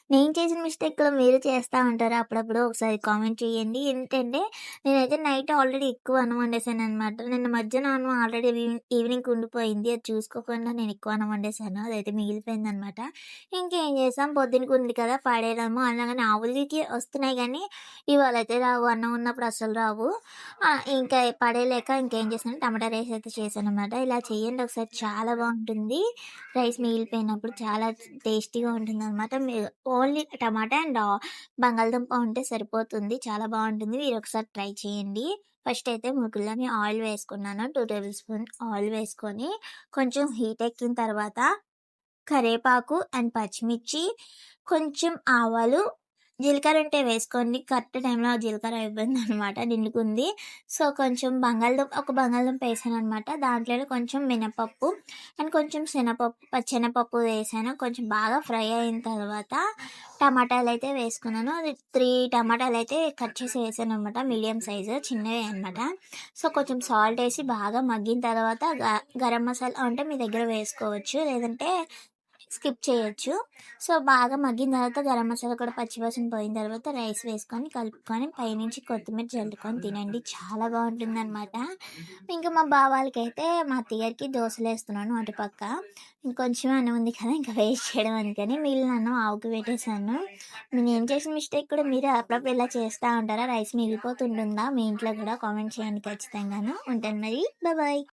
నేను చేసిన మిస్టేక్‌లో మీరు చేస్తా ఉంటారా అప్పుడప్పుడు? ఒకసారి కామెంట్ చేయండి. ఏంటంటే నేనైతే నైట్ ఆల్రెడీ ఎక్కువ అన్నం వండేసాననమాట. నిన్న మధ్యాహ్నం అన్నం ఆల్రెడీ ఈవినింగ్‌కి ఉండిపోయింది. అది చూసుకోకుండా నేను ఎక్కువ అన్నం వండేసాను. అదైతే మిగిలిపోయిందనమాట. ఇంకేం చేసాం పొద్దునకి ఉంది కదా! పడేయడము అలాగని ఆవులకి వస్తున్నాయి గానీ, ఇవాళైతే రావు. అన్నం ఉన్నప్పుడు అస్సలు రావు. ఇంకా పడేయలేక ఇంకేం చేశాను టమాటా రైస్ అయితే చేశాననమాట. ఇలా చేయండి ఒకసారి చాలా బావుంటుంది. రైస్ మిగిలిపోయినప్పుడు చాలా టేస్టీగా ఉంటుందనమాట. మీరు ఓన్లీ టమాటా అండ్ బంగాళదుంప ఉంటే సరిపోతుంది. చాలా బావుంటుంది. మీరొకసారి ట్రై చేయండి. ఫస్ట్ అయితే ముకుల్లోని ఆయిల్ వేసుకున్నాను. 2 టేబుల్ స్పూన్ ఆయిల్ వేసుకొని, కొంచెం హీట్ ఎక్కిన తర్వాత కరివేపాకు అండ్ పచ్చిమిర్చి, కొంచెం ఆవాలు, జీలకర్ర ఉంటే వేసుకోండి. కరెక్ట్ టైంలో జీలకర్ర అయిపోయిందనమాట నిండుకుంది. సో, కొంచెం ఒక బంగాళదుంప ఏసాననమాట. దాంట్లోనే కొంచెం మినపప్పు అండ్ కొంచెం శనగపప్పు వేసాను. కొంచెం బాగా ఫ్రై అయిన తర్వాత టమాటాలైతే వేసుకున్నాను. అది 3 టమాటాలైతే కట్ చేసి వేసాననమాట. మీడియం సైజు చిన్నవే అనమాట. సో, కొంచెం సాల్ట్ ఏసి బాగా మగ్గిన తర్వాత గరం మసాలా ఉంటే మీ దగ్గర వేసుకోవచ్చు. లేదంటే స్కిప్ చేయొచ్చు. సో, బాగా మగ్గిన తర్వాత గరం మసాలా కూడా పచ్చి వాసన పోయిన తర్వాత రైస్ వేసుకొని కలుపుకొని పైనుంచి కొత్తిమీర చల్లుకొని తినండి. చాలా బావుంటుందనమాట. ఇంకా మా బావ వాళ్ళకైతే మా అత్తయ్యగారికి దోసలేస్తున్నాను అటుపక్క. ఇంకొంచెం అన్నం ఉంది కదా! ఇంకా వేస్ట్ చేయడం అందుకని మిగిలిన అన్నం ఆవుకి పెట్టేసాను. నేను చేసిన మిస్టేక్ కూడా మీరు అప్పుడప్పుడు ఇలా చేస్తా ఉంటారా? రైస్ మిగిలిపోతుంటుందా మీ ఇంట్లో కూడా? కామెంట్ చేయండి ఖచ్చితంగాను. ఉంటాను మరి. బాయ్.